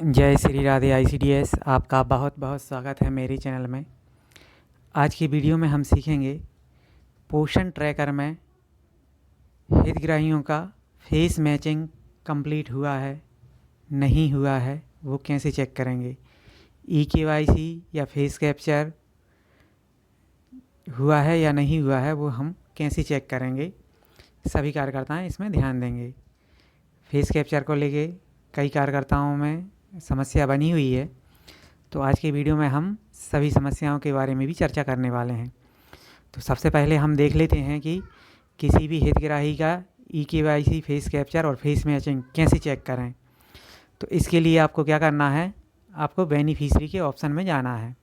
जय श्री राधे ICDS। आपका बहुत बहुत स्वागत है मेरे चैनल में। आज की वीडियो में हम सीखेंगे पोषण ट्रैकर में हितग्राहियों का फेस मैचिंग कंप्लीट हुआ है नहीं हुआ है वो कैसे चेक करेंगे। EKYC या फेस कैप्चर हुआ है या नहीं हुआ है वो हम कैसे चेक करेंगे। सभी कार्यकर्ता इसमें ध्यान देंगे। फेस कैप्चर को लेके कई कार्यकर्ताओं में समस्या बनी हुई है, तो आज की वीडियो में हम सभी समस्याओं के बारे में भी चर्चा करने वाले हैं। तो सबसे पहले हम देख लेते हैं कि किसी भी हितग्राही का EKYC फेस कैप्चर और फेस मैचिंग कैसे चेक करें। तो इसके लिए आपको क्या करना है, आपको बेनिफिशरी के ऑप्शन में जाना है।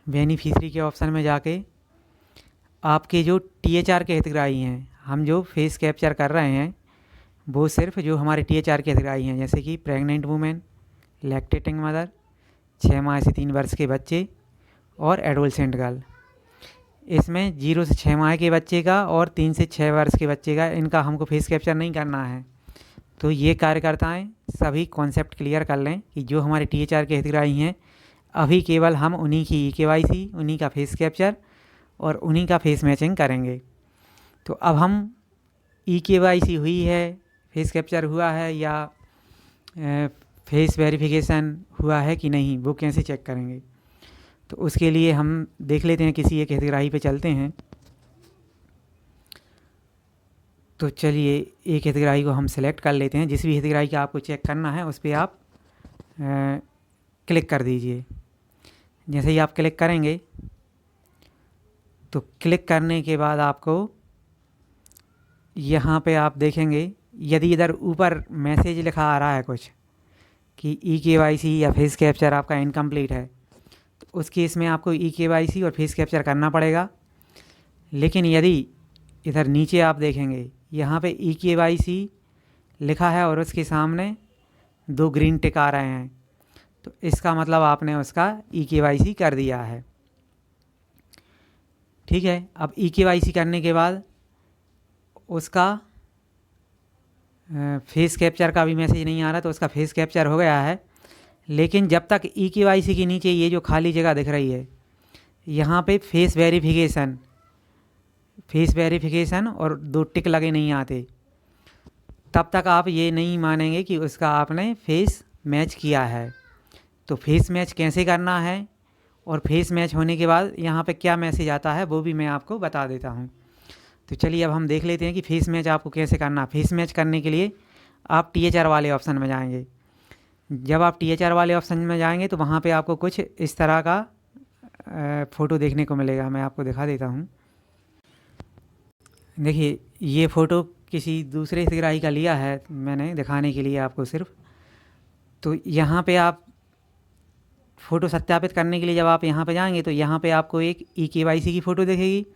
बेनिफिशरी के ऑप्शन में जाके आपके जो THR के हितग्राही हैं, हम जो फेस कैप्चर कर रहे हैं वो सिर्फ जो हमारे THR के हितग्राही हैं, जैसे कि प्रेग्नेंट वुमेन, लैक्टेटिंग मदर, 6 माह से 3 वर्ष के बच्चे और एडोलसेंट गर्ल। इसमें 0 से 6 माह के बच्चे का और 3 से 6 वर्ष के बच्चे का इनका हमको फेस कैप्चर नहीं करना है। तो ये कार्यकर्ताएँ सभी कॉन्सेप्ट क्लियर कर लें कि जो हमारे THR के हितग्राही हैं अभी केवल हम उन्हीं की EKYC, उन्हीं का फेस कैप्चर और उन्हीं का फेस मैचिंग करेंगे। तो अब हम EKYC हुई है, फेस कैप्चर हुआ है या फेस वेरिफिकेशन हुआ है कि नहीं वो कैसे चेक करेंगे। तो उसके लिए हम देख लेते हैं, किसी एक हितग्राही पे चलते हैं। तो चलिए एक हितग्राही को हम सेलेक्ट कर लेते हैं। जिस भी हितग्राही का आपको चेक करना है उस पर आप क्लिक कर दीजिए। जैसे ही आप क्लिक करेंगे तो क्लिक करने के बाद आपको यहाँ पे आप देखेंगे, यदि इधर ऊपर मैसेज लिखा आ रहा है कुछ कि EKYC या फेस कैप्चर आपका इनकम्प्लीट है, तो उस केस में आपको EKYC और फेस कैप्चर करना पड़ेगा। लेकिन यदि इधर नीचे आप देखेंगे यहाँ पे EKYC लिखा है और उसके सामने 2 ग्रीन टिक आ रहे हैं, तो इसका मतलब आपने उसका EKYC कर दिया है। ठीक है, अब EKYC करने के बाद उसका फेस कैप्चर का भी मैसेज नहीं आ रहा, तो उसका फेस कैप्चर हो गया है। लेकिन जब तक EKYC के नीचे ये जो खाली जगह दिख रही है यहाँ पे फेस वेरिफिकेशन और 2 टिक लगे नहीं आते, तब तक आप ये नहीं मानेंगे कि उसका आपने फेस मैच किया है। तो फेस मैच कैसे करना है और फेस मैच होने के बाद यहाँ पे क्या मैसेज आता है वो भी मैं आपको बता देता हूँ। तो चलिए अब हम देख लेते हैं कि फेस मैच आपको कैसे करना। फेस मैच करने के लिए आप THR वाले ऑप्शन में जाएंगे। जब आप THR वाले ऑप्शन में जाएंगे तो वहाँ पे आपको कुछ इस तरह का फ़ोटो देखने को मिलेगा। मैं आपको दिखा देता हूँ। देखिए ये फ़ोटो किसी दूसरे हितग्राही का लिया है मैंने दिखाने के लिए आपको सिर्फ। तो यहाँ पे आप फ़ोटो सत्यापित करने के लिए जब आप यहाँ पे जाएंगे तो यहाँ पे आपको एक EKYC की फ़ोटो दिखेगी,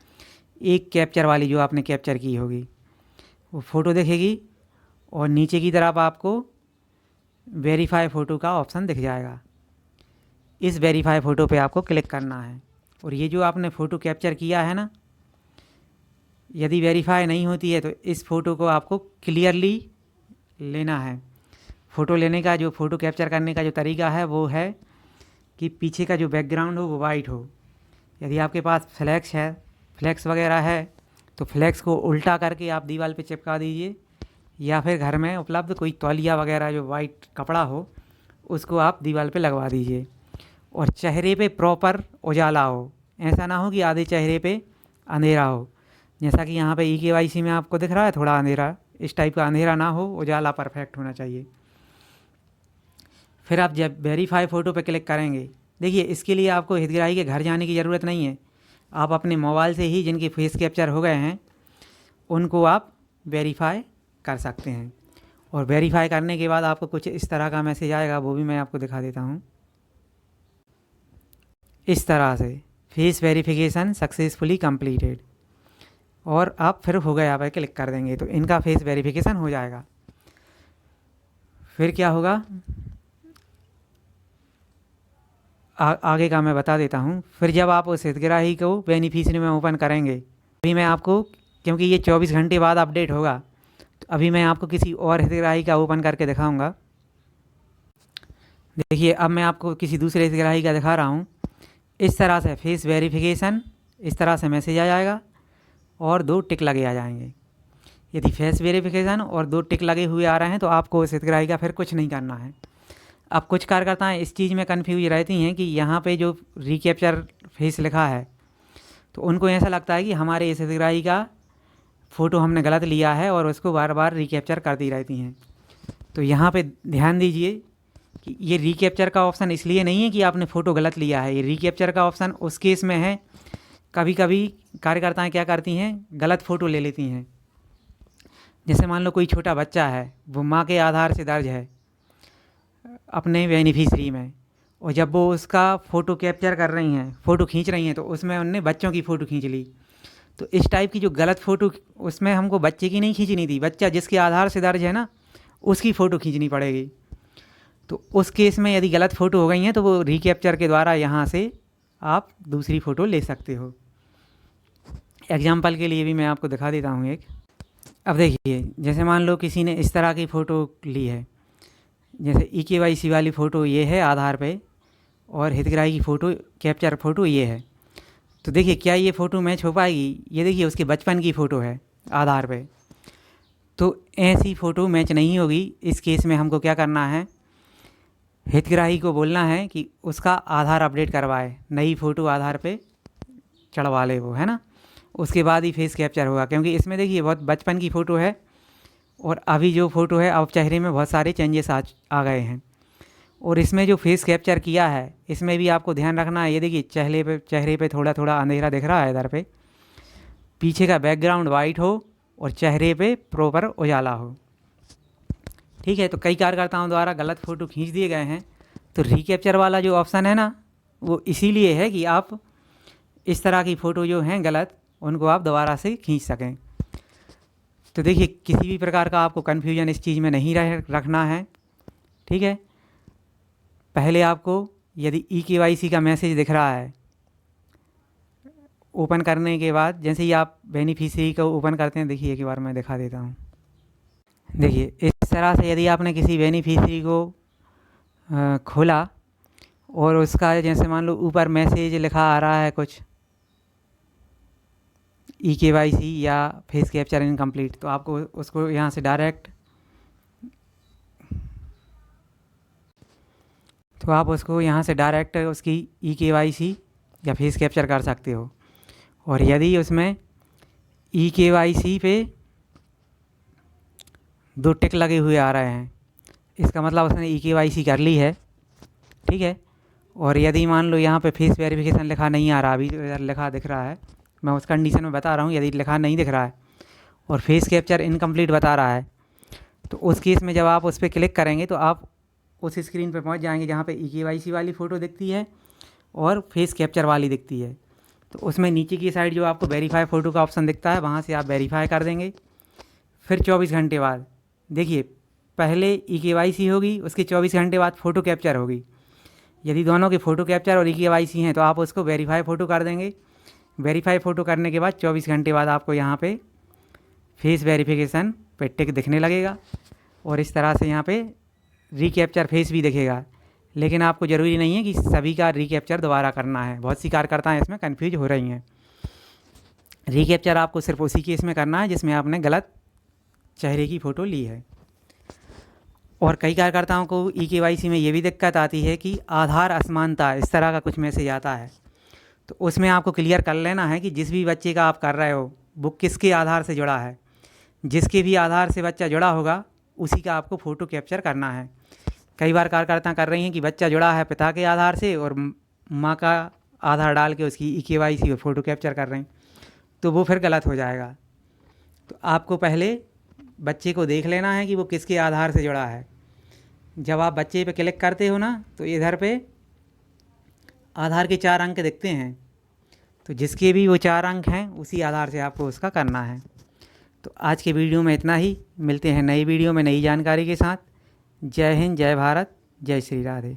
एक कैप्चर वाली जो आपने कैप्चर की होगी वो फ़ोटो दिखेगी, और नीचे की तरफ आपको वेरीफाई फ़ोटो का ऑप्शन दिख जाएगा। इस वेरीफाई फ़ोटो पे आपको क्लिक करना है। और ये जो आपने फ़ोटो कैप्चर किया है ना, यदि वेरीफाई नहीं होती है तो इस फ़ोटो को आपको क्लियरली लेना है। फ़ोटो लेने का जो फ़ोटो कैप्चर करने का जो तरीका है वो है कि पीछे का जो बैकग्राउंड हो वो वाइट हो। यदि आपके पास फ्लैक्स वगैरह है तो फ्लैक्स को उल्टा करके आप दीवार पे चिपका दीजिए, या फिर घर में उपलब्ध कोई तौलिया वगैरह जो वाइट कपड़ा हो उसको आप दीवार पे लगवा दीजिए। और चेहरे पे प्रॉपर उजाला हो, ऐसा ना हो कि आधे चेहरे पे अंधेरा हो। जैसा कि यहाँ पे EKYC में आपको दिख रहा है थोड़ा अंधेरा, इस टाइप का अंधेरा ना हो, उजाला परफेक्ट होना चाहिए। फिर आप जब वेरीफाई फ़ोटो पे क्लिक करेंगे, देखिए इसके लिए आपको हितग्राही के घर जाने की ज़रूरत नहीं है। आप अपने मोबाइल से ही जिनके फेस कैप्चर हो गए हैं उनको आप वेरीफाई कर सकते हैं। और वेरीफाई करने के बाद आपको कुछ इस तरह का मैसेज आएगा, वो भी मैं आपको दिखा देता हूँ। इस तरह से फेस वेरिफिकेशन सक्सेसफुली कंप्लीटेड, और आप फिर हो गया पे क्लिक कर देंगे तो इनका फेस वेरिफिकेशन हो जाएगा। फिर क्या होगा आगे का मैं बता देता हूँ। फिर जब आप उस हितग्राही को बेनिफिशियरी में ओपन करेंगे, अभी मैं आपको, क्योंकि ये 24 घंटे बाद अपडेट होगा, तो अभी मैं आपको किसी और हितग्राही का ओपन करके दिखाऊंगा। देखिए अब मैं आपको किसी दूसरे हितग्राही का दिखा रहा हूँ। इस तरह से फेस वेरिफिकेशन, इस तरह से मैसेज आ जाएगा और 2 टिक लगे आ जाएंगे। यदि फेस वेरिफिकेशन और 2 टिक लगे हुए आ रहे हैं तो आपको उस हितग्राही का फिर कुछ नहीं करना है। अब कुछ कार्यकर्ताएं इस चीज़ में कन्फ्यूज रहती हैं कि यहाँ पे जो रिकैप्चर फेस लिखा है तो उनको ऐसा लगता है कि हमारे इस हितग्राही का फ़ोटो हमने गलत लिया है और उसको बार बार रिकैप्चर करती रहती हैं। तो यहाँ पे ध्यान दीजिए कि ये रिकैप्चर का ऑप्शन इसलिए नहीं है कि आपने फ़ोटो गलत लिया है। ये रिकैप्चर का ऑप्शन उस केस में है, कभी कभी कार्यकर्ताएं क्या करती हैं, गलत फ़ोटो ले लेती हैं। जैसे मान लो कोई छोटा बच्चा है, वो माँ के आधार से दर्ज है अपने बेनिफिशरी में, और जब वो उसका फ़ोटो कैप्चर कर रही हैं, फ़ोटो खींच रही हैं, तो उसमें उनने बच्चों की फ़ोटो खींच ली। तो इस टाइप की जो गलत फ़ोटो, उसमें हमको बच्चे की नहीं खींचनी थी, बच्चा जिसके आधार से दर्ज है ना उसकी फ़ोटो खींचनी पड़ेगी। तो उस केस में यदि गलत फ़ोटो हो गई हैं तो वो रिकैप्चर के द्वारा यहाँ से आप दूसरी फ़ोटो ले सकते हो। एग्जाम्पल के लिए भी मैं आपको दिखा देता हूँ एक। अब देखिए, जैसे मान लो किसी ने इस तरह की फ़ोटो ली है, जैसे EKYC वाली फ़ोटो ये है आधार पे, और हितग्राही की फ़ोटो कैप्चर फ़ोटो ये है। तो देखिए क्या ये फ़ोटो मैच हो पाएगी? ये देखिए उसके बचपन की फ़ोटो है आधार पे, तो ऐसी फ़ोटो मैच नहीं होगी। इस केस में हमको क्या करना है, हितग्राही को बोलना है कि उसका आधार अपडेट करवाए, नई फ़ोटो आधार पे चढ़वा ले वो, है ना। उसके बाद ही फेस कैप्चर होगा, क्योंकि इसमें देखिए बहुत बचपन की फ़ोटो है और अभी जो फ़ोटो है अब चेहरे में बहुत सारे चेंजेस आ गए हैं। और इसमें जो फेस कैप्चर किया है इसमें भी आपको ध्यान रखना है। ये देखिए चेहरे पे थोड़ा थोड़ा अंधेरा दिख रहा है इधर पे, पीछे का बैकग्राउंड वाइट हो और चेहरे पे प्रॉपर उजाला हो। ठीक है, तो कई कार्यकर्ताओं द्वारा गलत फ़ोटो खींच दिए गए हैं। तो रिकैप्चर वाला जो ऑप्शन है ना, वो इसीलिए है कि आप इस तरह की फ़ोटो जो हैं गलत, उनको आप दोबारा से खींच सकें। तो देखिए किसी भी प्रकार का आपको कन्फ्यूजन इस चीज़ में नहीं रखना है। ठीक है, पहले आपको यदि EKYC का मैसेज दिख रहा है, ओपन करने के बाद जैसे ही आप बेनिफिशियरी को ओपन करते हैं, देखिए एक बार मैं दिखा देता हूँ। देखिए इस तरह से यदि आपने किसी बेनिफिशियरी को खोला और उसका जैसे मान लो ऊपर मैसेज लिखा आ रहा है कुछ EKYC या फेस कैप्चर इनकम्प्लीट, तो आपको उसको यहाँ से डायरेक्ट, तो आप उसको यहाँ से डायरेक्ट उसकी EKYC या फेस कैप्चर कर सकते हो। और यदि उसमें EKYC पे 2 टिक लगे हुए आ रहे हैं, इसका मतलब उसने EKYC कर ली है। ठीक है, और यदि मान लो यहाँ पे फेस वेरिफिकेशन लिखा नहीं आ रहा, अभी इधर लिखा दिख रहा है, मैं उस कंडीशन में बता रहा हूँ, यदि लिखा नहीं दिख रहा है और फेस कैप्चर इनकम्प्लीट बता रहा है, तो उस केस में जब आप उस पर क्लिक करेंगे तो आप उस स्क्रीन पर पहुँच जाएंगे जहाँ पे EKYC वाली फ़ोटो दिखती है और फेस कैप्चर वाली दिखती है। तो उसमें नीचे की साइड जो आपको वेरीफाई फ़ोटो का ऑप्शन दिखता है, वहाँ से आप वेरीफाई कर देंगे। फिर 24 घंटे बाद देखिए, पहले EKYC होगी, उसके 24 घंटे बाद फ़ोटो कैप्चर होगी। यदि दोनों के फ़ोटो कैप्चर और EKYC हैं तो आप उसको वेरीफाई फ़ोटो कर देंगे। वेरीफाई फ़ोटो करने के बाद 24 घंटे बाद आपको यहाँ पे फेस वेरिफिकेशन पे टिक दिखने लगेगा और इस तरह से यहाँ पे रिकैप्चर फेस भी दिखेगा। लेकिन आपको ज़रूरी नहीं है कि सभी का रिकैप्चर दोबारा करना है, बहुत सी कार्यकर्ताएं इसमें कन्फ्यूज हो रही हैं। रिकैप्चर आपको सिर्फ उसी केस में करना है जिसमें आपने गलत चेहरे की फ़ोटो ली है। और कई कार्यकर्ताओं को EKYC में ये भी दिक्कत आती है कि आधार असमानता, इस तरह का कुछ मैसेज आता है। तो उसमें आपको क्लियर कर लेना है कि जिस भी बच्चे का आप कर रहे हो वो किसके आधार से जुड़ा है। जिसके भी आधार से बच्चा जुड़ा होगा उसी का आपको फ़ोटो कैप्चर करना है। कई बार कार्यकर्ता कर रही हैं कि बच्चा जुड़ा है पिता के आधार से और माँ का आधार डाल के उसकी EKYC और फ़ोटो कैप्चर कर रही हैं, तो वो फिर गलत हो जाएगा। तो आपको पहले बच्चे को देख लेना है कि वो किसके आधार से जुड़ा है। जब आप बच्चे पे क्लिक करते हो ना, तो इधर पे आधार के 4 अंक दिखते हैं, तो जिसके भी वो 4 अंक हैं उसी आधार से आपको उसका करना है। तो आज के वीडियो में इतना ही, मिलते हैं नई वीडियो में नई जानकारी के साथ। जय हिंद, जय भारत, जय श्री राधे।